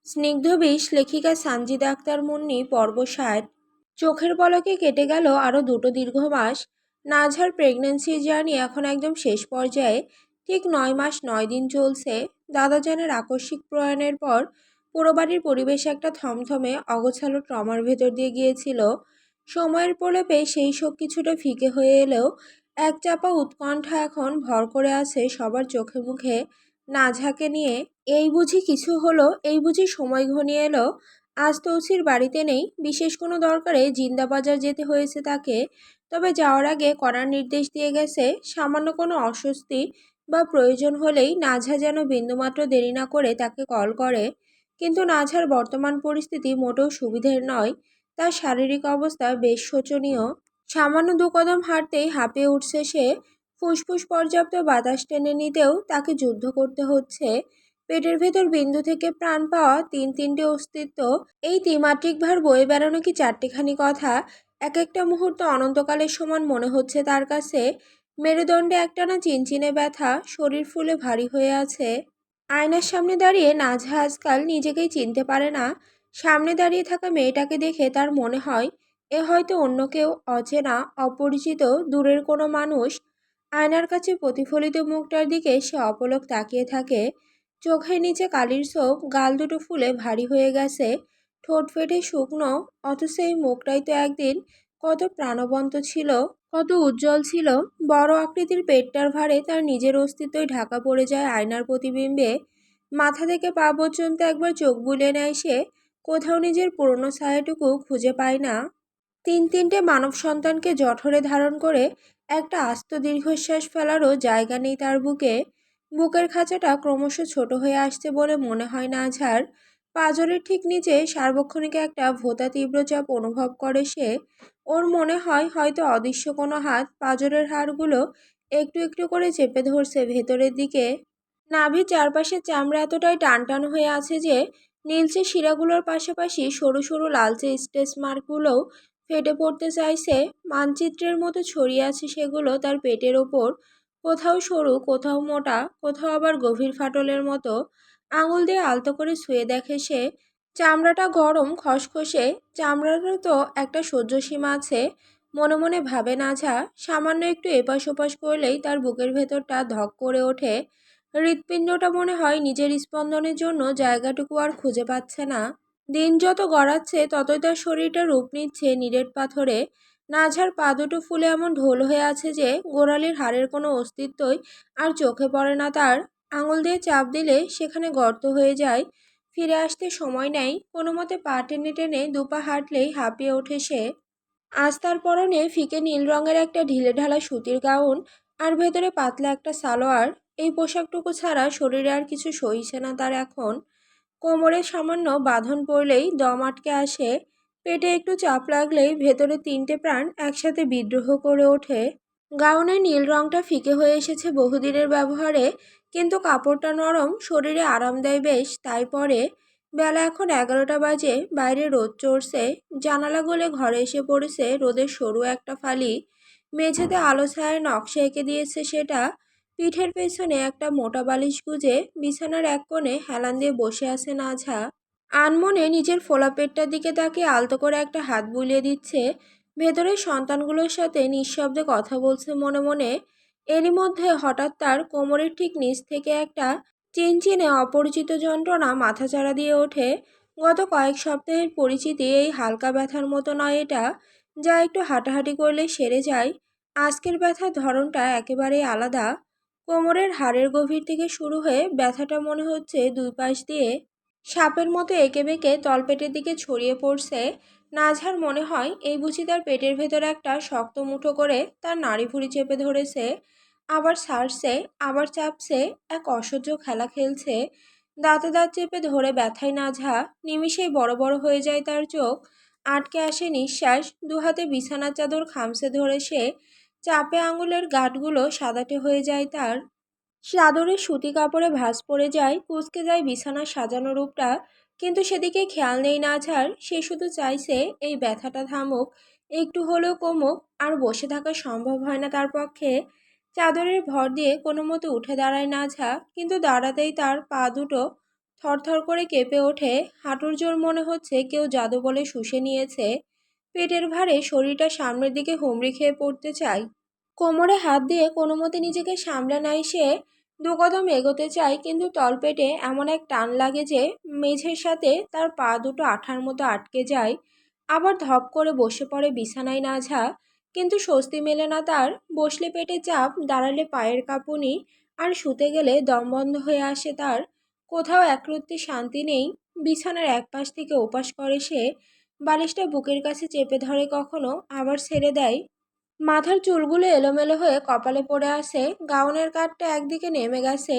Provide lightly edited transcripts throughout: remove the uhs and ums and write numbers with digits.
স্নিগ্ধ বিষ লেখিকা সানজিদা আক্তার মুন্নি পর্ব ৬০। চোখের পলকে কেটে গেল আরও দুটো দীর্ঘ মাস। নাজহার প্রেগন্যান্সির জার্নি এখন একদম শেষ পর্যায়ে। ঠিক ৯ মাস ৯ দিন চলছে। দাদাজানের আকস্মিক প্রয়াণের পর পুরো বাড়ির পরিবেশ একটা থমথমে অগোছালো ট্রমার ভেতর দিয়ে গিয়েছিল। সময়ের প্রলেপে সেই সব কিছুটা ফিকে হয়ে এলেও এক চাপা উৎকণ্ঠা এখন ভর করে আছে সবার চোখে মুখে নাজহাকে নিয়ে। এই বুঝি কিছু হলো, এই বুঝি সময় ঘনিয়ে এলো। আজ তৌসির বাড়িতে নেই, বিশেষ কোনো দরকারে জিন্দাবাজার যেতে হয়েছে তাকে। তবে যাওয়ার আগে করার নির্দেশ দিয়ে গেছে, সামান্য কোনো অস্বস্তি বা প্রয়োজন হলেই নাজহা যেন বিন্দুমাত্র দেরি না করে তাকে কল করে। কিন্তু নাজহার বর্তমান পরিস্থিতি মোটেও সুবিধের নয়। তার শারীরিক অবস্থা বেশ শোচনীয়। সামান্য ২ কদম হাঁটতেই হাঁপিয়ে উঠছে সে। ফুসফুস পর্যাপ্ত বাতাস টেনে নিতেও তাকে যুদ্ধ করতে হচ্ছে। পেটের ভেতর বিন্দু থেকে প্রাণ পাওয়া তিনটে অস্তিত্ব। এই ত্রিমাত্রিক ভার বয়ে বেড়ানো কি চারটেখানি কথা? এক একটা মুহূর্ত অনন্তকালের সমান মনে হচ্ছে তার কাছে। মেরুদণ্ডে একটানা চিনচিনে ব্যথা, শরীর ফুলে ভারী হয়ে আছে। আয়নার সামনে দাঁড়িয়ে নাজহা আজকাল নিজেকেই চিনতে পারে না। সামনে দাঁড়িয়ে থাকা মেয়েটাকে দেখে তার মনে হয় এ হয়তো অন্য কেউ, অচেনা, অপরিচিত, দূরের কোনো মানুষ। আয়নার কাছে প্রতিফলিত মুখটার দিকে সে অপলক তাকিয়ে থাকে। চোখের নিচে কালির ছোপ, গাল দুটো ফুলে ভারী হয়ে গেছে, ঠোঁট ফেটে শুকনো। অথচ এই মুখটাই তো একদিন কত প্রাণবন্ত ছিল, কত উজ্জ্বল ছিল। বড় আকৃতির পেটটার ভারে তার নিজের অস্তিত্বই ঢাকা পড়ে যায় আয়নার প্রতিবিম্বে। মাথা থেকে পা পর্যন্ত একবার চোখ বুলিয়ে নেয় সে। কোথাও নিজের পুরনো ছায়াটুকু খুঁজে পায় না। তিনটে মানব সন্তানকে জঠরে ধারণ করে একটা আস্ত দীর্ঘশ্বাস ফেলারও জায়গা নেই তার বুকে। বুকের খাঁচাটা ক্রমশ ছোট হয়ে আসছে বলে মনে হয় নাজহার। পাঁজরের ঠিক নিচে সার্বক্ষণিক একটা ভোঁতা তীব্র চাপ অনুভব করে সে। ওর মনে হয় হয়তো অদৃশ্য কোনো হাত পাঁজরের হাড়গুলো একটু একটু করে চেপে ধরছে ভেতরের দিকে। নাভির চারপাশের চামড়া এতটাই টানটান হয়ে আছে যে নীলচে শিরাগুলোর পাশাপাশি সরু সরু লালচে স্ট্রেচ মার্কগুলোও ফেটে পড়তে চাইছে। মানচিত্রের মতো ছড়িয়ে আছে সেগুলো তার পেটের ওপর, কোথাও সরু, কোথাও মোটা, কোথাও আবার গভীর ফাটলের মতো। আঙুল দিয়ে আলতো করে ছুঁয়ে দেখে সে। চামড়াটা গরম, খসখসে। চামড়ারও তো একটা সহ্য সীমা আছে। মনে মনে ভাবে নাঝা, সামান্য একটু এপাশ ওপাশ করলেই তার বুকের ভেতরটা ধক করে ওঠে। হৃৎপিণ্ডটা মনে হয় নিজের স্পন্দনের জন্য জায়গাটুকু আর খুঁজে পাচ্ছে না। দিন যত গড়াচ্ছে ততই তার শরীরটা রূপ নিচ্ছে নিরেট পাথরে। নাঝার পা দুটো ফুলে এমন ঢোল হয়ে আছে যে গোড়ালির হাড়ের কোনো অস্তিত্বই আর চোখে পড়ে না তার। আঙুল দিয়ে চাপ দিলে সেখানে গর্ত হয়ে যায়। ফিরে আসতে সময় নেয়। কোনো মতে পা টেনে টেনে দুপা হাঁটলেই হাঁপিয়ে ওঠে সে। আজ তার পরনে ফিকে নীল রঙের একটা ঢিলেঢালা সুতির গাউন, আর ভেতরে পাতলা একটা সালোয়ার। এই পোশাকটুকু ছাড়া শরীরে আর কিছু সইছে না তার এখন। কোমরে সামান্য বাঁধন পড়লেই দম আটকে আসে। পেটে একটু চাপ লাগলেই ভেতরে তিনটে প্রাণ একসাথে বিদ্রোহ করে ওঠে। গাউনের নীল রংটা ফিকে হয়ে এসেছে বহুদিনের ব্যবহারে, কিন্তু কাপড়টা নরম, শরীরে আরাম দেয় বেশ, তাই পরে। বেলা এখন 11টা বাজে। বাইরে রোদ চড়ছে। জানালা গলে ঘরে এসে পড়েছে রোদের সরু একটা ফালি। মেঝেতে আলো ছায়ার নকশা এঁকে দিয়েছে সেটা। পিঠের পেছনে একটা মোটা বালিশ গুজে বিছানার এক কোণে হেলান দিয়ে বসে আছে নাঝা। আনমনে নিজের ফোলা পেটটার দিকে তাকিয়ে আলতো করে একটা হাত বুলিয়ে দিচ্ছে। ভেতরের সন্তানগুলোর সাথে নিঃশব্দে কথা বলছে মনে মনে। এরই মধ্যে হঠাৎ তার কোমরের ঠিক নিচ থেকে একটা চিনচিনে অপরিচিত যন্ত্রণা মাথাচাড়া দিয়ে ওঠে। গত কয়েক সপ্তাহের পরিচিতি এই হালকা ব্যথার মতো নয় এটা, যা একটু হাঁটাহাঁটি করলে সেরে যায়। আজকের ব্যথার ধরনটা একেবারেই আলাদা। কোমরের হাড়ের গভীর থেকে শুরু হয়ে ব্যথাটা মনে হচ্ছে দুই পাশ দিয়ে সাপের মতো এঁকে বেঁকে তলপেটের দিকে ছড়িয়ে পড়ছে। নাঝার মনে হয় এই বুঝি তার পেটের ভেতরে একটা শক্ত মুঠো করে তার নাড়িভুড়ি চেপে ধরেছে। আবার ছাড়ছে, আবার চাপছে, এক অসহ্য খেলা খেলছে। দাঁতে দাঁত চেপে ধরে ব্যথায় নাঝা। নিমিষেই বড় বড় হয়ে যায় তার চোখ। আটকে আসে নিঃশ্বাস। দুহাতে বিছানার চাদর খামছে ধরে সে। চাপে আঙুলের গাঁটগুলো সাদাটে হয়ে যায় তার। চাদরের সুতি কাপড়ে ভাঁজ পড়ে যায়, কুঁচকে যায় বিছানার সাজানো রূপটা। কিন্তু সেদিকে খেয়াল নেই নাঝার। সে শুধু চাইছে এই ব্যথাটা থামুক, একটু হলেও কমুক। আর বসে থাকা সম্ভব হয় না তার পক্ষে। চাদরের ভর দিয়ে কোনো মতে উঠে দাঁড়ায় নাঝা, কিন্তু দাঁড়াতেই তার পা দুটো থরথর করে কেঁপে ওঠে, হাঁটুর জোর মনে হচ্ছে কেউ জাদু বলে শুষে নিয়েছে। পেটের ভারে শরীরটা সামনের দিকে হুমড়ি খেয়ে পড়তে চায়। কোমরে হাত দিয়ে কোনো মতে নিজেকে সামলে নেয় সে। দু কদম এগোতে চায়, কিন্তু তলপেটে এমন এক টান লাগে যে মেঝের সাথে তার পা দুটো আঠার মতো আটকে যায়। আবার ধপ করে বসে পড়ে বিছানায় নাঝা। কিন্তু স্বস্তি মেলে না তার। বসলে পেটে চাপ, দাঁড়ালে পায়ের কাঁপুনি, আর শুতে গেলে দম বন্ধ হয়ে আসে তার। কোথাও একরত্তি শান্তি নেই। বিছানার এক পাশ থেকে ওপাশ করে সে। বালিশটা বুকের কাছে চেপে ধরে, কখনো আবার ছেড়ে দেয়। মাথার চুলগুলো এলোমেলো হয়ে কপালে পড়ে আসে। গাউনের কাঠটা একদিকে নেমে গেছে,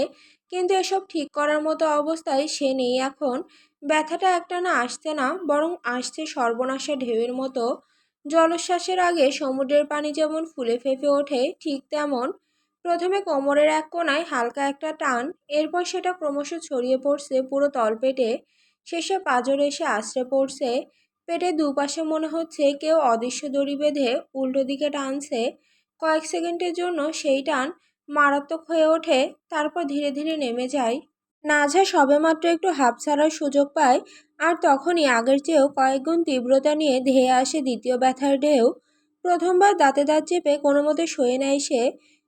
কিন্তু এসব ঠিক করার মতো অবস্থায় সে নেই এখন। ব্যথাটা একটানা আসছে না, বরং আসছে সর্বনাশা ঢেউয়ের মতো। জলোচ্ছ্বাসের আগে সমুদ্রের পানি যেমন ফুলে ফেঁপে ওঠে, ঠিক তেমন। প্রথমে কোমরের এক কোণায় হালকা একটা টান, এরপর সেটা ক্রমশ ছড়িয়ে পড়ছে পুরো তলপেটে। শেষে পাঁজরে এসে আছড়ে পড়ছে। পেটের দুপাশে মনে হচ্ছে কেউ অদৃশ্য দড়ি বেঁধে উল্টো দিকে টানছে। কয়েক সেকেন্ডের জন্য সেই টান মারাত্মক হয়ে ওঠে, তারপর ধীরে ধীরে নেমে যায়। নাঝা সবেমাত্র একটু হাঁপ ছাড়ার সুযোগ পায়, আর তখনই আগের চেয়েও কয়েকগুণ তীব্রতা নিয়ে ধেয়ে আসে দ্বিতীয় ব্যথার ঢেউ। প্রথমবার দাঁতে দাঁত চেপে কোনো মতে সয়ে নেয় সে।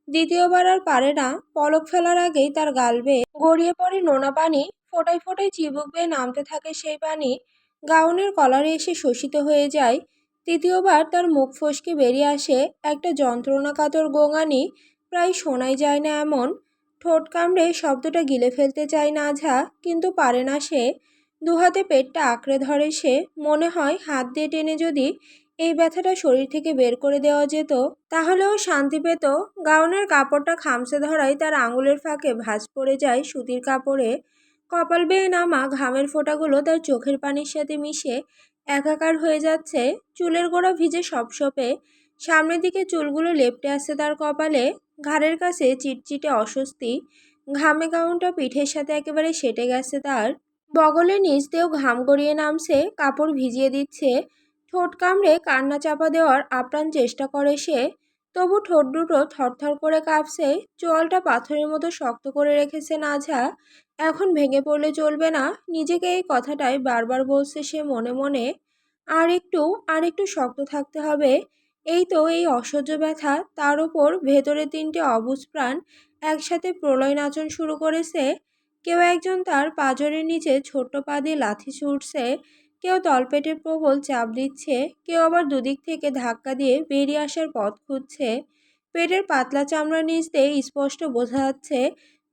দ্বিতীয়বার আর পারে না। পলক ফেলার আগেই তার গাল বেয়ে গড়িয়ে পড়ে নোনা পানি। ফোঁটায় ফোঁটায় চিবুক বেয়ে নামতে থাকে সেই পানি। গাউনের কলারে এসে শোষিত হয়ে যায়। তৃতীয়বার তার মুখ ফসকে বেরিয়ে আসে একটা যন্ত্রণাকাতর গোঙানি। প্রায় শোনাই যায় না এমন। ঠোঁট কামড়ে শব্দটা গিলে ফেলতে চায় নাঝা, কিন্তু পারে না সে। দুহাতে পেটটা আঁকড়ে ধরে সে। মনে হয় হাত দিয়ে টেনে যদি এই ব্যথাটা শরীর থেকে বের করে দেওয়া যেত, তাহলেও শান্তি পেত। গাউনের কাপড়টা খামচে ধরায় তার আঙুলের ফাঁকে ভাঁজ পড়ে যায় সুতির কাপড়ে। কপাল বেয়ে নামা ঘামের ফোঁটাগুলো তার চোখের পানির সাথে মিশে একাকার হয়ে যাচ্ছে। চুলের গোড়া ভিজে সপসপে। সামনের দিকে চুলগুলো লেপ্টে আসছে তার কপালে। ঘাড়ের কাছে চিটচিটে অস্বস্তি। ঘামে গাউনটা পিঠের সাথে একেবারে সেটে গেছে তার। বগলের নিচ দিয়েও ঘাম গড়িয়ে নামছে, কাপড় ভিজিয়ে দিচ্ছে। ঠোঁট কামড়ে কান্না চাপা দেওয়ার আপ্রাণ চেষ্টা করে সে। তবু ঠোঁট দুটো থরথর করে কাঁপছে। চোয়ালটা পাথরের মতো শক্ত করে রেখেছে নাঝা। এখন ভেঙে পড়লে চলবে না। নিজেকে এই কথাটাই বারবার বলছে সে মনে মনে। আর একটু শক্ত থাকতে হবে। এই তো এই অসহ্য ব্যথা, তার উপর ভেতরে তিনটে অবুঝ প্রাণ একসাথে প্রলয় নাচন শুরু করেছে। কেউ একজন তার পাঁজরের নিচে ছোট্ট পা দিয়ে লাথি ছুটছে। কেউ তলপেটে প্রবল চাপ দিচ্ছে। কেউ আবার দুদিক থেকে ধাক্কা দিয়ে বেরিয়ে আসার পথ খুঁজছে। পেটের পাতলা চামড়ার নিচ দিয়ে স্পষ্ট বোঝা যাচ্ছে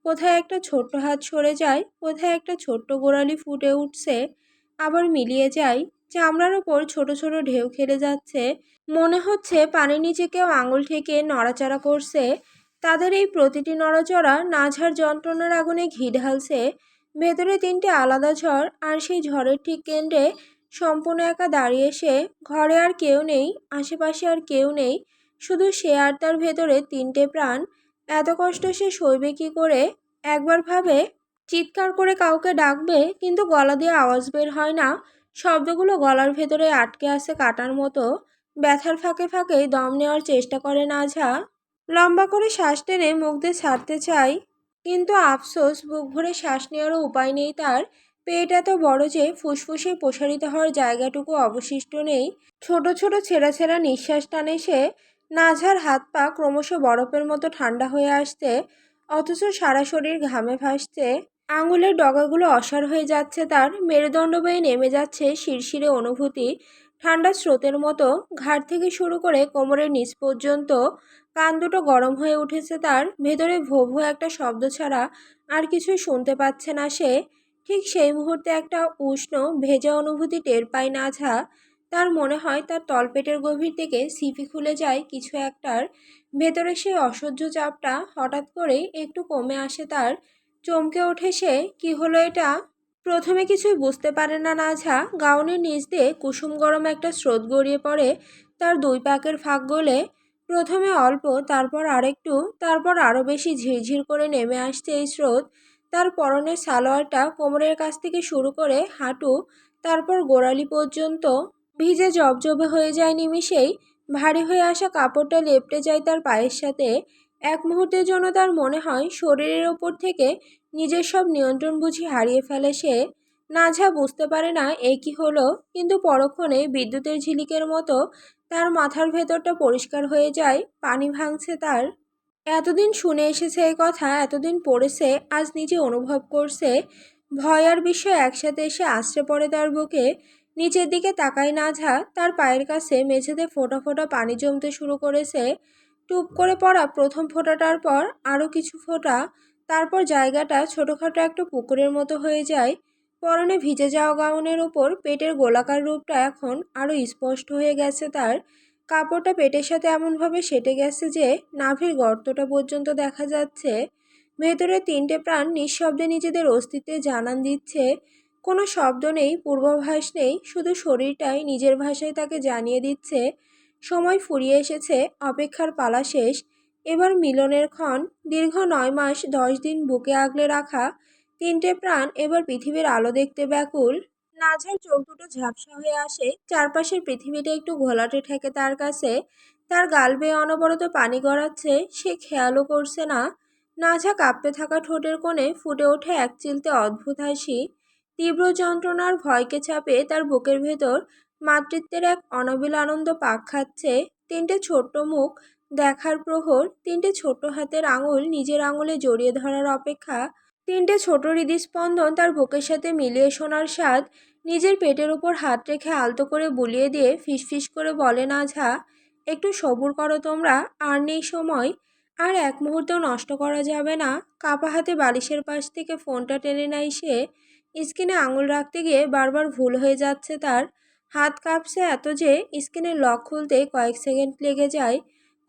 কোথায় একটা ছোট্ট হাত সরে যায়, কোথায় একটা ছোট্ট গোড়ালি ফুটে উঠছে, আবার মিলিয়ে যায়। চামড়ার ওপর ছোট ছোট ঢেউ খেলে যাচ্ছে। মনে হচ্ছে পানির নিচে কেউ আঙুল ঠেকিয়ে নড়াচড়া করছে। তাদের এই প্রতিটি নড়াচড়া নাঝার যন্ত্রণার আগুনে ঘি ঢালছে। ভেতরে তিনটে আলাদা ঝড়, আর সেই ঝড়ের ঠিক কেন্দ্রে সম্পূর্ণ একা দাঁড়িয়ে সে। ঘরে আর কেউ নেই, আশেপাশে আর কেউ নেই, শুধু সে আর তার ভেতরে তিনটে প্রাণ। এত কষ্ট সে সইবে কি করে? একবার ভাবে চিৎকার করে কাউকে ডাকবে, কিন্তু গলা দিয়ে আওয়াজ বের হয় না। শব্দগুলো গলার ভেতরে আটকে আছে কাটার মতো। ব্যথার ফাঁকে ফাঁকে দম নেওয়ার চেষ্টা করে নাঝা। লম্বা করে শ্বাস টেনে মুখ দিয়ে ছাড়তে চায়, কিন্তু আফসোস, বুক ভরে শ্বাস নেওয়ারও উপায় নেই তার। পেট এত বড় যে ফুসফুসে প্রসারিত হওয়ার জায়গাটুকু অবশিষ্ট নেই। ছোট ছোট ছেঁড়া ছেঁড়া নিঃশ্বাস টানে সে। নাঝার হাত পা ক্রমশ বরফের মতো ঠান্ডা হয়ে আসছে, অথচ সারা শরীর ঘামে ভাসছে। আঙুলের ডগাগুলো অসাড় হয়ে যাচ্ছে তার। মেরুদণ্ড বেয়ে নেমে যাচ্ছে শিরশিরে অনুভূতি, ঠান্ডা স্রোতের মতো। ঘাড় থেকে শুরু করে কোমরের নিচ পর্যন্ত কান দুটো গরম হয়ে উঠেছে তার। ভেতরে ভো ভো একটা শব্দ ছাড়া আর কিছুই শুনতে পাচ্ছে না সে। ঠিক সেই মুহূর্তে একটা উষ্ণ ভেজা অনুভূতি টের পায় নাঝা। তার মনে হয় তার তলপেটের গভীর থেকে সিপি খুলে যায় কিছু একটার। ভেতরে সেই অসহ্য চাপটা হঠাৎ করেই একটু কমে আসে তার। চমকে ওঠে সে। কি হলো এটা? প্রথমে কিছুই বুঝতে পারে না নাঝা। গাউনের নিচ দিয়ে কুসুম গরম একটা স্রোত গড়িয়ে পড়ে তার দুই পাকের ফাঁক গলে। প্রথমে অল্প, তারপর আরেকটু, তারপর আরও বেশি ঝিরঝির করে নেমে আসছে এই স্রোত। তার পরনের সালোয়ারটা কোমরের কাছ থেকে শুরু করে হাঁটু, তারপর গোড়ালি পর্যন্ত ভিজে জবজবে হয়ে যায় নিমিষেই। ভারী হয়ে আসা কাপড়টা লেপ্টে যায় তার পায়ের সাথে। এক মুহূর্তের জন্য তার মনে হয় শরীরের ওপর থেকে নিজের সব নিয়ন্ত্রণ বুঝি হারিয়ে ফেলে সে। নাঝা বুঝতে পারে না এ কি হলো, কিন্তু পরক্ষণে বিদ্যুতের ঝিলিকের মতো তার মাথার ভেতরটা পরিষ্কার হয়ে যায়, পানি ভাঙছে তার। এতদিন শুনে এসেছে এই কথা, এতদিন পড়েছে, আজ নিজে অনুভব করছে। ভয় আর বিস্ময় একসাথে এসে আছড়ে পড়ে তার বুকে। নিচের দিকে তাকায় নাঝা, তার পায়ের কাছে মেঝেতে ফোঁটা ফোঁটা পানি জমতে শুরু করেছে। টুপ করে পড়া প্রথম ফোঁটাটার পর আরও কিছু ফোঁটা, তারপর জায়গাটা ছোটোখাটো একটা পুকুরের মতো হয়ে যায়। পরনে ভিজে যাওয়া গাউনের উপর পেটের গোলাকার রূপটা এখন আরও স্পষ্ট হয়ে গেছে তার। কাপড়টা পেটের সাথে এমনভাবে সেটে গেছে যে নাভির গর্তটা পর্যন্ত দেখা যাচ্ছে। ভেতরে তিনটে প্রাণ নিঃশব্দে নিজেদের অস্তিত্বে জানান দিচ্ছে। কোনো শব্দ নেই, পূর্বাভাস নেই, শুধু শরীরটাই নিজের ভাষায় তাকে জানিয়ে দিচ্ছে সময় ফুরিয়ে এসেছে, অপেক্ষার পালা শেষ। এবার মিলনের ক্ষণ। দীর্ঘ 9 মাস 10 দিন বুকে আগলে রাখা তিনটে প্রাণ এবার পৃথিবীর আলো দেখতে ব্যাকুল। নাঝার চোখ দুটো ঝাপসা হয়ে আসে, চারপাশের পৃথিবীটা একটু ঘোলাটে ঠেকে তার কাছে। তার গাল বেয়ে অনবরত পানি গড়াচ্ছে, সে খেয়ালও করছে না। নাঝা কাঁপতে থাকা ঠোঁটের কোণে ফুটে ওঠে এক চিলতে অদ্ভুত হাসি। তীব্র যন্ত্রণার ভয়কে চাপে তার বুকের ভেতর মাতৃত্বের এক অনাবিল আনন্দ পাক খাচ্ছে। তিনটে ছোট্ট মুখ দেখার প্রহর, তিনটে ছোট হাতের আঙুল নিজের আঙুলে জড়িয়ে ধরার অপেক্ষা, তিনটে ছোট হৃদস্পন্দন তার বুকের সাথে মিলিয়ে শোনার স্বাদ। নিজের পেটের উপর হাত রেখে আলতো করে বুলিয়ে দিয়ে ফিসফিস করে বলে নাঝা, একটু সবুর করো তোমরা, আর নেই সময়, আর এক মুহূর্তও নষ্ট করা যাবে না। কাপা হাতে বালিশের পাশ থেকে ফোনটা টেনে নেয় সে। স্ক্রিনে আঙুল রাখতে গিয়ে বারবার ভুল হয়ে যাচ্ছে তার। হাত কাঁপছে এত যে স্ক্রিনের লক খুলতে কয়েক সেকেন্ড লেগে যায়।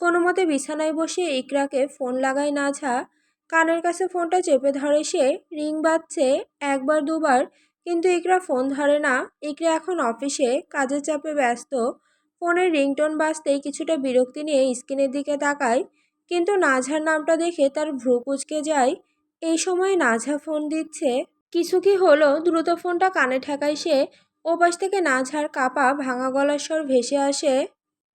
কোনো মতে বিছানায় বসে ইকরাকে ফোন লাগায় নাঝা। কানের কাছে ফোনটা চেপে ধরে সে। রিং বাজছে একবার দুবার, কিন্তু ইকরা ফোন ধরে না। ইকরা এখন অফিসে, কাজের চাপে ব্যস্ত। ফোনের রিংটোন বাজতেই কিছুটা বিরক্তি নিয়ে স্ক্রিনের দিকে তাকায়, কিন্তু নাঝার নামটা দেখে তার ভ্রু কুঁচকে যায়। এই সময় নাঝা ফোন দিচ্ছে। কিছু কি হলো? দ্রুত ফোনটা কানে ঠেকায় সে। ওপাশ থেকে নাঝার কাপা ভাঙা গলার স্বর ভেসে আসে।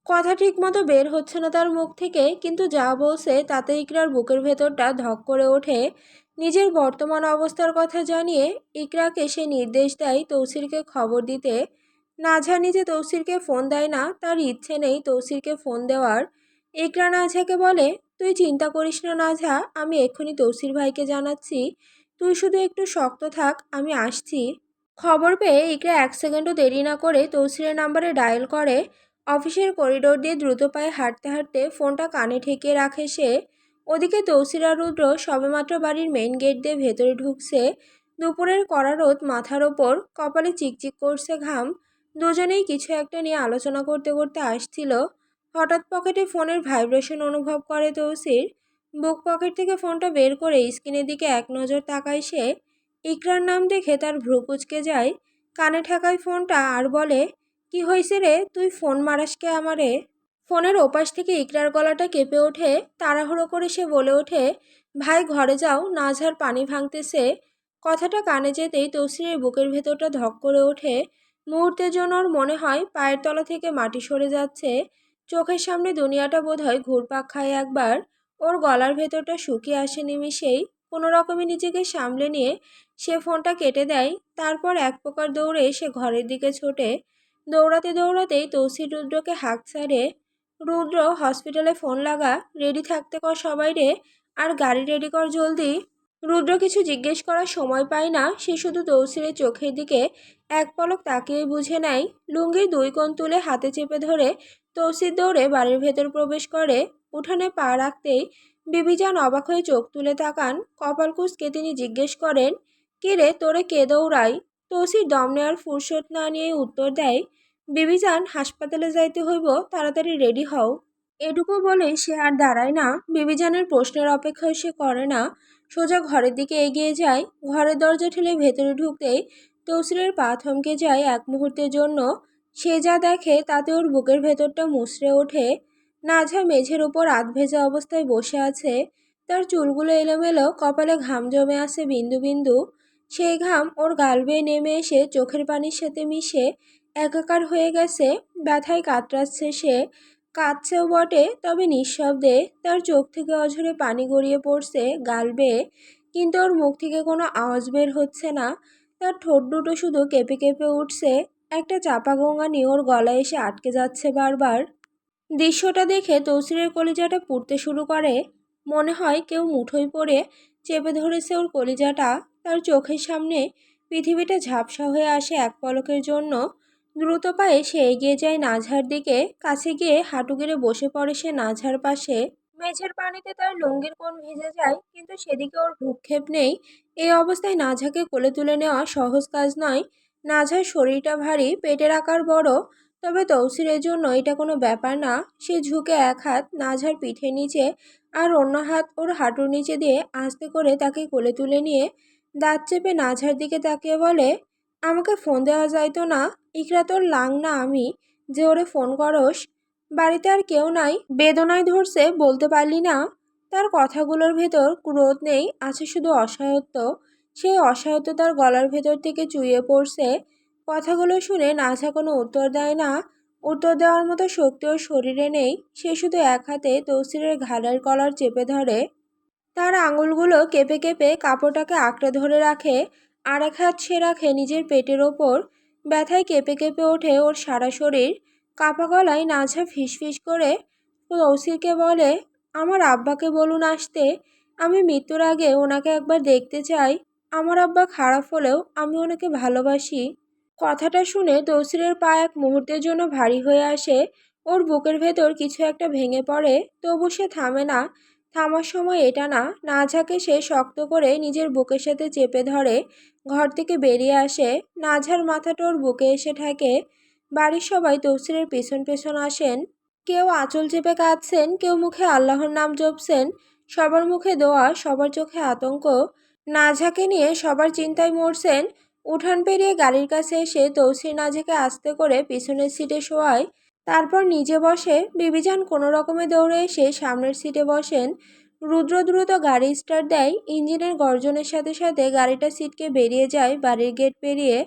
কথা ঠিকমতো বের হচ্ছে না তার মুখ থেকে, কিন্তু যা বলছে তাতে ইকরার বুকের ভেতরটা ধক করে ওঠে। নিজের বর্তমান অবস্থার কথা জানিয়ে ইকরাকে সে নির্দেশ দেয় তৌসিরকে খবর দিতে। নাঝা নিজে তৌসিরকে ফোন দেয় না, তার ইচ্ছে নেই তৌসিরকে ফোন দেওয়ার। ইকরা নাঝাকে বলে, তুই চিন্তা করিস না নাঝা, আমি এক্ষুনি তৌসির ভাইকে জানাচ্ছি, তুই শুধু একটু শক্ত থাক, আমি আসছি। খবর পেয়ে ইকরা এক সেকেন্ডও দেরি না করে তৌসিরের নাম্বারে ডায়াল করে। অফিসের করিডোর দিয়ে দ্রুত পায়ে হাঁটতে হাঁটতে ফোনটা কানে ঠেকিয়ে রাখে সে। ওদিকে তৌসির আর রুদ্র সবেমাত্র বাড়ির মেইন গেট দিয়ে ভেতরে ঢুকছে। দুপুরের কড়া রোদ মাথার ওপর, কপালে চিকচিক করছে ঘাম। দুজনেই কিছু একটা নিয়ে আলোচনা করতে করতে আসছিল। হঠাৎ পকেটে ফোনের ভাইব্রেশন অনুভব করে তৌসির। বুক পকেট থেকে ফোনটা বের করে স্ক্রিনের দিকে এক নজর তাকায় সে। ইকরার নাম দেখে তার ভ্রু কুঁচকে যায়। কানে ঠেকায় ফোনটা আর বলে, কি হয়েছে রে, তুই ফোন মারাসকে আমারে? ফোনের ওপাশ থেকে ইকরার গলাটা কেঁপে ওঠে। তাড়াহুড়ো করে সে বলে ওঠে, ভাই ঘরে যাও, নাঝার পানি ভাঙতেছে। কথাটা কানে যেতেই তসরির বুকের ভেতরটা ধক করে ওঠে। মুহূর্তের জন্য ওর মনে হয় পায়ের তলা থেকে মাটি সরে যাচ্ছে। চোখের সামনে দুনিয়াটা বোধহয় ঘুরপাক খায় একবার। ওর গলার ভেতরটা শুকিয়ে আসে নিমিষেই। কোনো রকমে নিজেকে সামলে নিয়ে সে ফোনটা কেটে দেয়। তারপর এক প্রকার দৌড়ে সে ঘরের দিকে ছোটে। দৌড়াতে দৌড়াতেই তৌসির রুদ্রকে হাঁক ছাড়ে। রুদ্র, হসপিটালে ফোন লাগা, রেডি থাকতে কর সবাই রে, আর গাড়ি রেডি কর জলদি। রুদ্র কিছু জিজ্ঞেস করার সময় পায় না, সে শুধু তৌসিরের চোখের দিকে এক পলক তাকিয়ে বুঝে নেয়। লুঙ্গির দুই কোণ তুলে হাতে চেপে ধরে তৌসির দৌড়ে বাড়ির ভেতর প্রবেশ করে। উঠানে পা রাখতেই বিবিজান অবাক হয়ে চোখ তুলে তাকান। কপাল কুঁচকে তিনি জিজ্ঞেস করেন, কে রে, তোরে কে দৌড়ায়? তৌসির দম নেওয়ার ফুরসত না নিয়ে উত্তর দেয়, বিবিজান, হাসপাতালে যাইতে হইব, তাড়াতাড়ি রেডি হও। এটুকু বলে সে আর দাঁড়ায় না। বিবিজানের প্রশ্নের অপেক্ষাও সে করে না, সোজা ঘরের দিকে এগিয়ে যায়। ঘরের দরজা ঠেলে ভেতরে ঢুকতেই তৌসিরের পা থমকে যায় এক মুহূর্তের জন্য। সে যা দেখে তাতে ওর বুকের ভেতরটা মুচড়ে ওঠে। নাঝা মেঝের উপর আধ ভেজা অবস্থায় বসে আছে। তার চুলগুলো এলোমেলো, কপালে ঘাম জমে আছে বিন্দু বিন্দু। সেই ঘাম ওর গাল বেয়ে নেমে এসে চোখের পানির সাথে মিশে একাকার হয়ে গেছে। ব্যথায় কাতরাচ্ছে সে, কাঁদছেও বটে, তবে নিঃশব্দে। তার চোখ থেকে অঝরে পানি গড়িয়ে পড়ছে গাল বেয়ে। কিন্তু ওর মুখ থেকে কোনো আওয়াজ বের হচ্ছে না। তার ঠোঁট দুটো শুধু কেঁপে কেঁপে উঠছে। একটা চাপা গঙ্গানি ওর গলায় এসে আটকে যাচ্ছে বারবার। দৃশ্যটা দেখে তৌসিরের কলিজাটা পুড়তে শুরু করে। মনে হয় কেউ মুঠোয় পড়ে চেপে ধরেছে ওর কলিজাটা। তার চোখের সামনে পৃথিবীটা ঝাপসা হয়ে আসে এক পলকের জন্য। দ্রুত পায়ে সে এগিয়ে যায় নাঝার দিকে। কাছে গিয়ে হাঁটু গেড়ে বসে পড়ে সে নাঝার পাশে। মেঝের পানিতে তার লুঙ্গির কোণ ভিজে যায়, কিন্তু সেদিকে ওর ভ্রুক্ষেপ নেই। এই অবস্থায় নাঝাকে কোলে তুলে নেওয়া সহজ কাজ নয়। নাঝার শরীরটা ভারী, পেটের আকার বড়। তবে তৌসিরের জন্য এটা কোনো ব্যাপার না। সে ঝুঁকে এক হাত নাঝার পিঠের নিচে আর অন্য হাত ওর হাঁটুর নিচে দিয়ে আস্তে করে তাকে কোলে তুলে নিয়ে দাঁত চেপে নাঝার দিকে তাকিয়ে বলে, আমাকে ফোন দেওয়া যাইতো না? ইকরা তোর লাং না আমি, যে ওরে ফোন করস? বাড়িতে আর কেউ নাই, বেদনায় ধরছে বলতে পারলি না? তার কথাগুলোর ভেতর ক্রোধ নেই, আছে শুধু অসহায়ত্ব। সেই অসহায়ত্ব তার গলার ভেতর থেকে চুইয়ে পড়ছে। কথাগুলো শুনে নাঝা কোনো উত্তর দেয় না। উত্তর দেওয়ার মতো শক্তি ওর শরীরে নেই। সে শুধু এক হাতে তৌসিরের ঘাড়ের কলার চেপে ধরে। তার আঙুলগুলো কেঁপে কেঁপে কাপড়টাকে আঁকড়ে ধরে রাখে। আর এক হাত সে রাখে নিজের পেটের ওপর। ব্যথায় কেঁপে কেঁপে ওঠে ওর সারা শরীর। কাপা গলায় নাঝা ফিসফিস করে তৌসিরকে বলে, আমার আব্বাকে বলুন আসতে। আমি মৃত্যুর আগে ওনাকে একবার দেখতে চাই। আমার আব্বা খারাপ হলেও আমি ওনাকে ভালোবাসি। কথাটা শুনে তৌসিরের পা এক মুহূর্তের জন্য ভারী হয়ে আসে। ওর বুকের ভেতর কিছু একটা ভেঙে পড়ে, তবু সে থামে না। থামার সময় এটা না। নাঝাকে সে শক্ত করে নিজের বুকের সাথে চেপে ধরে ঘর থেকে বেরিয়ে আসে। নাঝার মাথাটা ওর বুকে এসে ঠেকে। বাড়ির সবাই তৌসিরের পেছন পেছন আসেন। কেউ আঁচল চেপে কাঁদছেন, কেউ মুখে আল্লাহর নাম জপছেন। সবার মুখে দোয়া, সবার চোখে আতঙ্ক। নাঝাকে নিয়ে সবার চিন্তায় মরছেন। উঠান পেরিয়ে গাড়ির কাছে এসে তৌসির নাঝাকে আস্তে করে পিছনের সিটে শোয়ায়। তারপর নিজে বসে। বিবিজান কোনো রকমে দৌড়ে এসে সামনের সিটে বসেন। রুদ্র দ্রুত গাড়ি স্টার্ট দেয়। ইঞ্জিনের গর্জনের সাথে সাথে গাড়িটা সিটকে বেরিয়ে যায় বাড়ির গেট পেরিয়ে।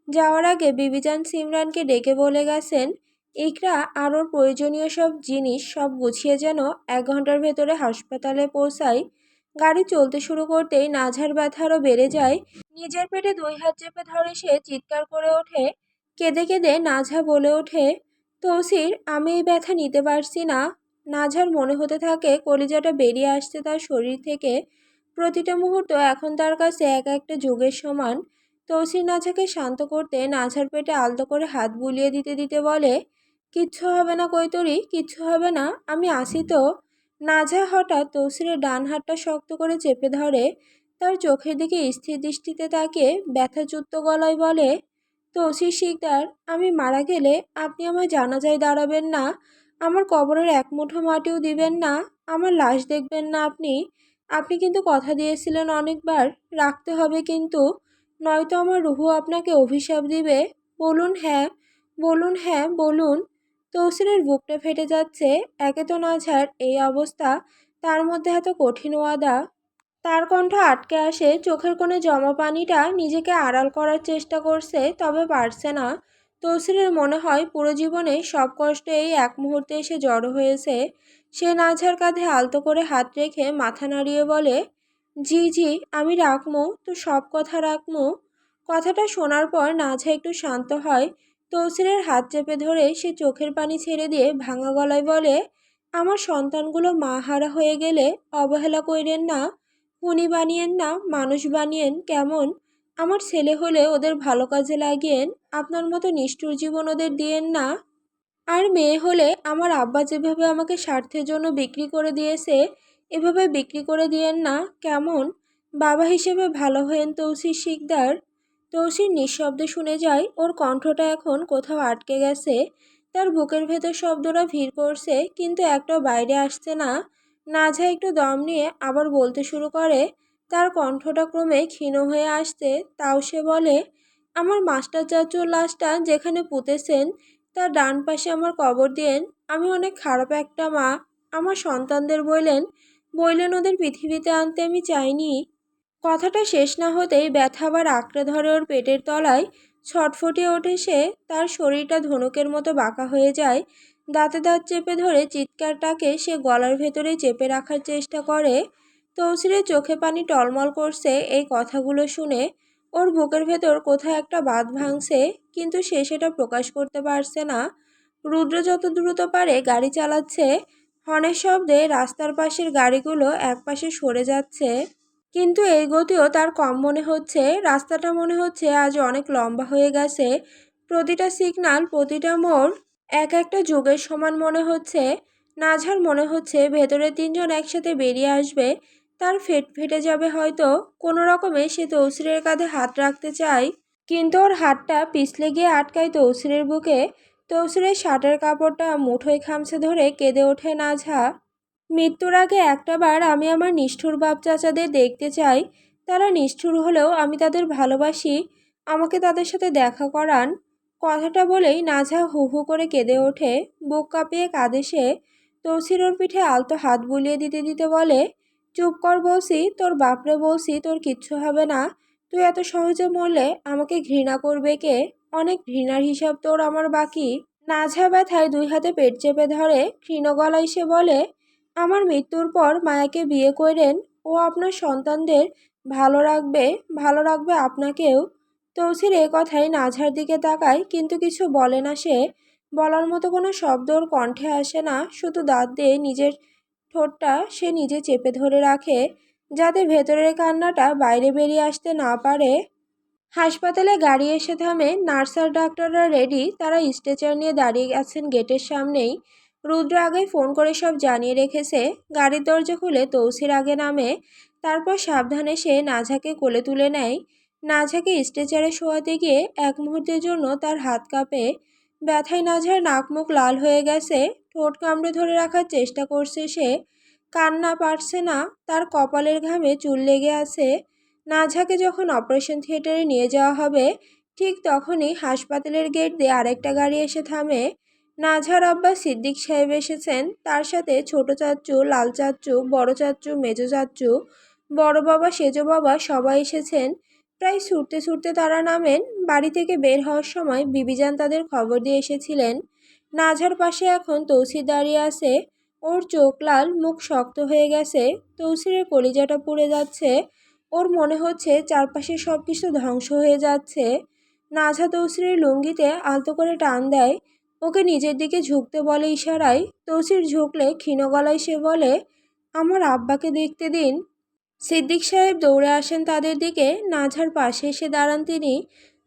যাওয়ার আগে বিবিজান সিমরানকে ডেকে বলে গেছেন, ইকরা আর ওর প্রয়োজনীয় সব জিনিস সব গুছিয়ে যেন 1 ঘন্টার ভেতরে হাসপাতালে পৌঁছায়। গাড়ি চলতে শুরু করতেই নাঝার ব্যথা আরও বেড়ে যায়। নিজের পেটে 2 হাত চেপে ধরে সে চিৎকার করে ওঠে। কেঁদে কেঁদে নাঝা বলে ওঠে, তৌসির, আমি এই ব্যথা নিতে পারছি না। নাঝার মনে হতে থাকে কলিজাটা বেরিয়ে আসছে তার শরীর থেকে। প্রতিটা মুহূর্ত এখন তার কাছে এক একটা যুগের সমান। তৌসির নাঝাকে শান্ত করতে নাঝার পেটে আলতো করে হাত বুলিয়ে দিতে দিতে বলে, কিচ্ছু হবে না কৈতরী, কিচ্ছু হবে না, আমি আসি তো। নাঝা হঠাৎ তৌসিরের ডান হাতটা শক্ত করে চেপে ধরে। তার চোখের দিকে স্থির দৃষ্টিতে তাকিয়ে ব্যথাযুক্ত গলায় বলে, তৌসির শিকদার, আমি মারা গেলে আপনি আমার জানাজায় দাঁড়াবেন না। আমার কবরের এক মুঠো মাটিও দিবেন না। আমার লাশ দেখবেন না আপনি। আপনি কিন্তু কথা দিয়েছিলেন অনেকবার, রাখতে হবে কিন্তু, নয়তো আমার রুহু আপনাকে অভিশাপ দিবে। বলুন হ্যাঁ, বলুন হ্যাঁ, বলুন। তৌসিরের বুকটা ফেটে যাচ্ছে। একে তো নাঝার এই অবস্থা, তার মধ্যে এত কঠিন ওয়াদা। তার কণ্ঠ আটকে আসে। চোখের কোণে জমা পানিটা নিজেকে আড়াল করার চেষ্টা করছে, তবে পারছে না। তৌসিরের মনে হয় পুরো জীবনে সব কষ্ট এই এক মুহূর্তে এসে জড়ো হয়েছে। সে নাঝার কাঁধে আলতো করে হাত রেখে মাথা নাড়িয়ে বলে, জি জি, আমি রাখমু, তো সব কথা রাখমু। কথাটা শোনার পর নাঝা একটু শান্ত হয়। তৌসিরের হাত চেপে ধরে সে চোখের পানি ছেড়ে দিয়ে ভাঙা গলায় বলে, আমার সন্তানগুলো মা হারা হয়ে গেলে অবহেলা কইরেন না। খুনি বানিয়েন না, মানুষ বানিয়েন কেমন। আমার ছেলে হলে ওদের ভালো কাজে লাগিয়েন। আপনার মতো নিষ্ঠুর জীবন ওদের দিয়েন না। আর মেয়ে হলে আমার আব্বা যেভাবে আমাকে স্বার্থের জন্য বিক্রি করে দিয়েছে, এভাবে বিক্রি করে দিয়েন না কেমন। বাবা হিসেবে ভালো হয়েন তৌসির শিকদার। তৌসির নিঃশব্দে শুনে যায়। ওর কণ্ঠটা এখন কোথাও আটকে গেছে। তার বুকের ভেতর শব্দটা ভিড় করছে, কিন্তু একটাও বাইরে আসছে না। নাঝা একটু দম নিয়ে আবার বলতে শুরু করে। তার কণ্ঠটা ক্রমে ক্ষীণ হয়ে আসছে। তাও সে বলে, আমার মাস্টার চাচুর লাশটা যেখানে পুঁতেছেন তার ডান পাশে আমার কবর দিয়েন। আমি অনেক খারাপ একটা মা। আমার সন্তানদের বললেন, বললেন ওদের পৃথিবীতে আনতে আমি চাইনি। কথাটা শেষ না হতেই ব্যথা আবার আঁকড়ে ধরে ওর পেটের তলায়। ছটফটিয়ে ওঠে সে। তার শরীরটা ধনুকের মতো বাঁকা হয়ে যায়। দাঁতে দাঁত চেপে ধরে চিৎকারটাকে সে গলার ভেতরে চেপে রাখার চেষ্টা করে। তৌসিরের চোখে পানি টলমল করছে এই কথাগুলো শুনে। ওর বুকের ভেতর কোথায় একটা বাঁধ ভাঙছে, কিন্তু সে সেটা প্রকাশ করতে পারছে না। রুদ্র যত দ্রুত পারে গাড়ি চালাচ্ছে। হর্নের শব্দে রাস্তার পাশের গাড়িগুলো একপাশে সরে যাচ্ছে, কিন্তু এই গতিও তার কম মনে হচ্ছে। রাস্তাটা মনে হচ্ছে আজ অনেক লম্বা হয়ে গেছে। প্রতিটা সিগন্যাল, প্রতিটা মোড় এক একটা যুগের সমান মনে হচ্ছে। নাঝার মনে হচ্ছে ভেতরে তিনজন একসাথে বেরিয়ে আসবে, তার ফেটে যাবে হয়তো। কোনো রকমে সে তৌসিরের কাঁধে হাত রাখতে চায়, কিন্তু ওর হাতটা পিছলে গিয়ে আটকায় তৌসিরের বুকে। তৌসিরের শার্টের কাপড়টা মুঠোয় খামছে ধরে কেঁদে ওঠে নাঝা। মৃত্যুর আগে একটাবার আমি আমার নিষ্ঠুর বাপ চাচাদের দেখতে চাই। তারা নিষ্ঠুর হলেও আমি তাদের ভালোবাসি। আমাকে তাদের সাথে দেখা করান। কথাটা বলেই নাঝা হু হু করে কেঁদে ওঠে। বুক কাঁপিয়ে কাঁদে সে। তৌসির ওর পিঠে আলতো হাত বুলিয়ে দিতে দিতে বলে, চুপ কর বলছি, তোর বাপরে বলছি, তোর কিচ্ছু হবে না। তুই এত সহজে মরলে আমাকে ঘৃণা করবে কে? অনেক ঘৃণার হিসাব তোর আমার বাকি। নাঝা ব্যথায় দুই হাতে পেট চেপে ধরে। ক্ষীণ গলায় সে বলে, আমার মৃত্যুর পর মায়াকে বিয়ে কইরেন। ও আপনার সন্তানদের ভালো রাখবে, ভালো রাখবে আপনাকেও। তৌসির এ কথায় নাঝার দিকে তাকায়, কিন্তু কিছু বলে না সে। বলার মতো কোনো শব্দ ওর কণ্ঠে আসে না। শুধু দাঁত দিয়ে নিজের ঠোঁটটা সে নিজে চেপে ধরে রাখে, যাতে ভেতরের কান্নাটা বাইরে বেরিয়ে আসতে না পারে। হাসপাতালে গাড়ি এসে থামে। নার্স আর ডাক্তাররা রেডি। তারা স্ট্রেচার নিয়ে দাঁড়িয়ে আছেন গেটের সামনেই। রুদ্র আগে ফোন করে সব জানিয়ে রেখেছে। গাড়ির দরজা খুলে তৌসির আগে নামে। তারপর সাবধানে সে নাঝাকে কোলে তুলে নেয়। নাঝাকে স্ট্রেচারে শোয়াতে গিয়ে এক মুহূর্তের জন্য তার হাত কাঁপে। ব্যথায় নাঝার নাক মুখ লাল হয়ে গেছে। ঠোঁট কামড়ে ধরে রাখার চেষ্টা করছে সে। কান্না পারছে না। তার কপালের ঘামে চুল লেগে আছে। নাঝাকে যখন অপারেশন থিয়েটারে নিয়ে যাওয়া হবে, ঠিক তখনই হাসপাতালের গেট দিয়ে আরেকটা গাড়ি এসে থামে। নাঝার আব্বা সিদ্দিক সাহেব এসেছেন। তার সাথে ছোট চাচ্চু, লাল চাচ্চু, বড় চাচ্চু, মেজো চাচ্চু, বড় বাবা, সেজো বাবা সবাই এসেছেন। প্রায় ছুটতে ছুটতে তারা নামেন। বাড়ি থেকে বের হওয়ার সময় বিবিজান তাদের খবর দিয়ে এসেছিলেন। নাঝার পাশে এখন তৌসির দাঁড়িয়ে আছে। ওর চোখ লাল, মুখ শক্ত হয়ে গেছে। তৌসিরের কলিজাটা পুড়ে যাচ্ছে। ওর মনে হচ্ছে চারপাশে সব কিছু ধ্বংস হয়ে যাচ্ছে। নাঝা তৌসিরের লুঙ্গিতে আলতো করে টান দেয়। ওকে নিজের দিকে ঝুঁকতে বলে ইশারায়। তৌসির ঝুঁকলে ক্ষীণ গলায় সে বলে, আমার আব্বাকে দেখতে দিন। সিদ্দিক সাহেব দৌড়ে আসেন তাদের দিকে। নাঝার পাশে এসে দাঁড়ান তিনি।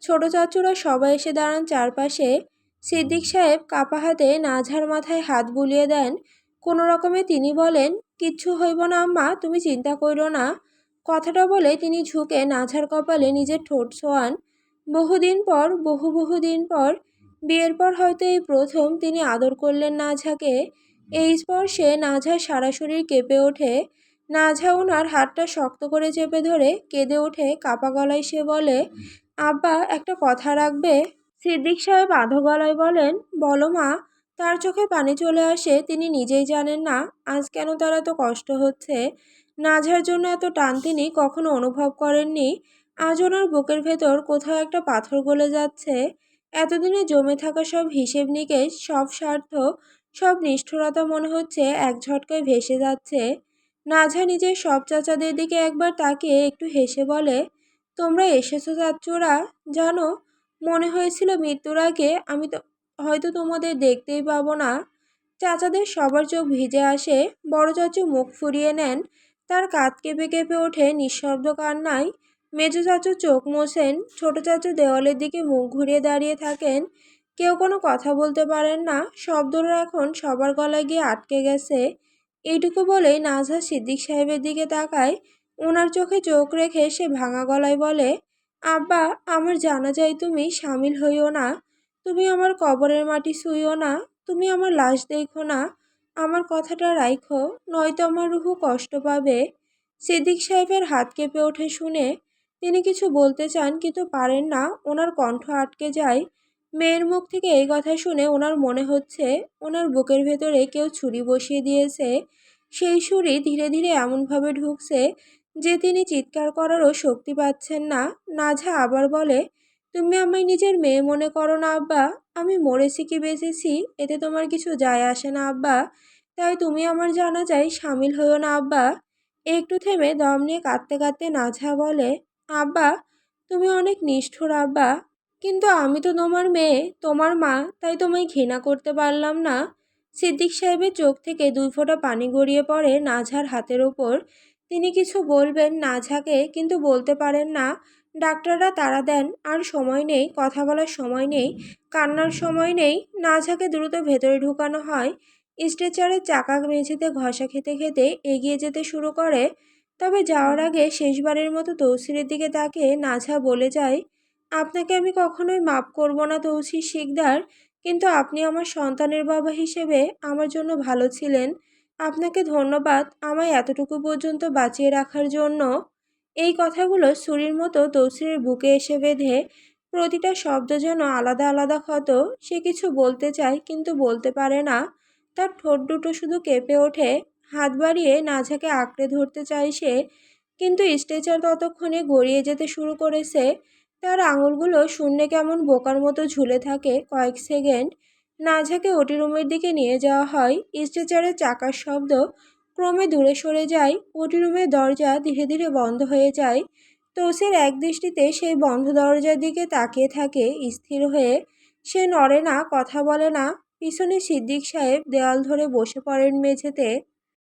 ছোট চাচুরা সবাই এসে দাঁড়ান চারপাশে। সিদ্দিক সাহেব কাপা হাতে নাঝার মাথায় হাত বুলিয়ে দেন। কোনো রকমে তিনি বলেন, কিচ্ছু হইব না আম্মা, তুমি চিন্তা কইরো না। কথাটা বলে তিনি ঝুঁকে নাঝার কপালে নিজের ঠোঁট ছোঁয়ান। বহুদিন পর, বহুদিন পর, বিয়ের পর হয়তো এই প্রথম তিনি আদর করলেন নাঝাকে। এই স্পর্শে নাঝার সারা শরীর কেঁপে ওঠে। নাঝা ওনার হাতটা শক্ত করে চেপে ধরে কেঁদে ওঠে। কাপা গলায় সে বলে, আব্বা একটা কথা রাখবে? সিদ্দিক সাহেব আধো গলায় বলেন, বলো মা। তার চোখে পানি চলে আসে। তিনি নিজেই জানেন না আজ কেন তার এত কষ্ট হচ্ছে। নাঝার জন্য এত টান তিনি কখনো অনুভব করেননি। আজ ওনার বুকের ভেতর কোথাও একটা পাথর গলে যাচ্ছে। এতদিনে জমে থাকা সব হিসেব নিকেশ, সব স্বার্থ, সব নিষ্ঠুরতা মনে হচ্ছে এক ঝটকায় ভেসে যাচ্ছে। নাঝা নিজের সব চাচাদের দিকে একবার তাকিয়ে একটু হেসে বলে, তোমরা এসেছো চাচ্চুরা। জানো, মনে হয়েছিল মৃত্যুর আগে আমি তো হয়তো তোমাদের দেখতেই পাবো না। চাচাদের সবার চোখ ভিজে আসে। বড় চাচু মুখ ফুরিয়ে নেন। তার কাঁধ কেঁপে কেঁপে ওঠে নিঃশব্দ কান্নায়। মেজো চাচু চোখ মোছেন। ছোট চাচু দেওয়ালের দিকে মুখ ঘুরিয়ে দাঁড়িয়ে থাকেন। কেউ কোনো কথা বলতে পারেন না। শব্দটা এখন সবার গলায় গিয়ে আটকে গেছে। এইটুকু বলেই নাজহা সিদ্দিক সাহেবের দিকে তাকায়। ওনার চোখে চোখ রেখে সে ভাঙা গলায় বলে, আব্বা, আমার জানাজায় তুমি সামিল হইও না। তুমি আমার কবরের মাটি ছুঁইও না। তুমি আমার লাশ দেখো না। আমার কথাটা রাইখো, নয়তো আমার রুহু কষ্ট পাবে। সিদ্দিক সাহেবের হাত কেঁপে ওঠে শুনে। তিনি কিছু বলতে চান, কিন্তু পারেন না। ওনার কণ্ঠ আটকে যায়। মেয়ের মুখ থেকে এই কথা শুনে ওনার মনে হচ্ছে ওনার বুকের ভেতরে কেউ ছুরি বসিয়ে দিয়েছে। সেই ছুরি ধীরে ধীরে এমনভাবে ঢুকছে যে তিনি চিৎকার করারও শক্তি পাচ্ছেন না। নাঝা আবার বলে, তুমি আমায় নিজের মেয়ে মনে করো না আব্বা। আমি মরেছি কি বেঁচেছি এতে তোমার কিছু যায় আসে না আব্বা। তাই তুমি আমার জানাজায় সামিল হইও না আব্বা। একটু থেমে দম নিয়ে কাঁদতে কাঁদতে নাজহা বলে, আব্বা, তুমি অনেক নিষ্ঠুর আব্বা। কিন্তু আমি তো তোমার মেয়ে, তোমার মা, তাই তোমায় ঘৃণা করতে পারলাম না। সিদ্দিক সাহেবের চোখ থেকে 2 ফোঁটা পানি গড়িয়ে পড়ে নাজহার হাতের ওপর। তিনি কিছু বলবেন নাজহাকে, কিন্তু বলতে পারেন না। ডাক্তাররা তাড়া দেন, আর সময় নেই, কথা বলার সময় নেই, কান্নার সময় নেই। নাজহাকে দ্রুত ভেতরে ঢুকানো হয়। স্ট্রেচারের চাকা মেঝেতে ঘষা খেতে খেতে এগিয়ে যেতে শুরু করে। তবে যাওয়ার আগে শেষবারের মতো তৌসিরের দিকে তাকিয়ে নাজহা বলে যায়, আপনাকে আমি কখনোই মাফ করব না তৌসির শিকদার, কিন্তু আপনি আমার সন্তানের বাবা হিসেবে আমার জন্য ভালো ছিলেন। আপনাকে ধন্যবাদ আমায় এতটুকু পর্যন্ত বাঁচিয়ে রাখার জন্য। এই কথাগুলো ছুরির মতো তৌসিরের বুকে এসে বেঁধে। প্রতিটা শব্দ যেন আলাদা আলাদা ক্ষত। সে কিছু বলতে চায় কিন্তু বলতে পারে না। তার ঠোঁট দুটো শুধু কেঁপে ওঠে। হাত বাড়িয়ে নাঝাকে আঁকড়ে ধরতে চায় সে, কিন্তু স্ট্রেচার ততক্ষণে গড়িয়ে যেতে শুরু করেছে। তার আঙুলগুলো শূন্যে কেমন বোকার মতো ঝুলে থাকে কয়েক সেকেন্ড। নাঝাকে ওটি রুমের দিকে নিয়ে যাওয়া হয়। স্ট্রেচারের চাকার শব্দ ক্রমে দূরে সরে যায়। ওটি রুমের দরজা ধীরে ধীরে বন্ধ হয়ে যায়। তৌসির এক দৃষ্টিতে সেই বন্ধ দরজার দিকে তাকিয়ে থাকে স্থির হয়ে। সে নড়ে না, কথা বলে না। পিছনে সিদ্দিক সাহেব দেওয়াল ধরে বসে পড়েন মেঝেতে।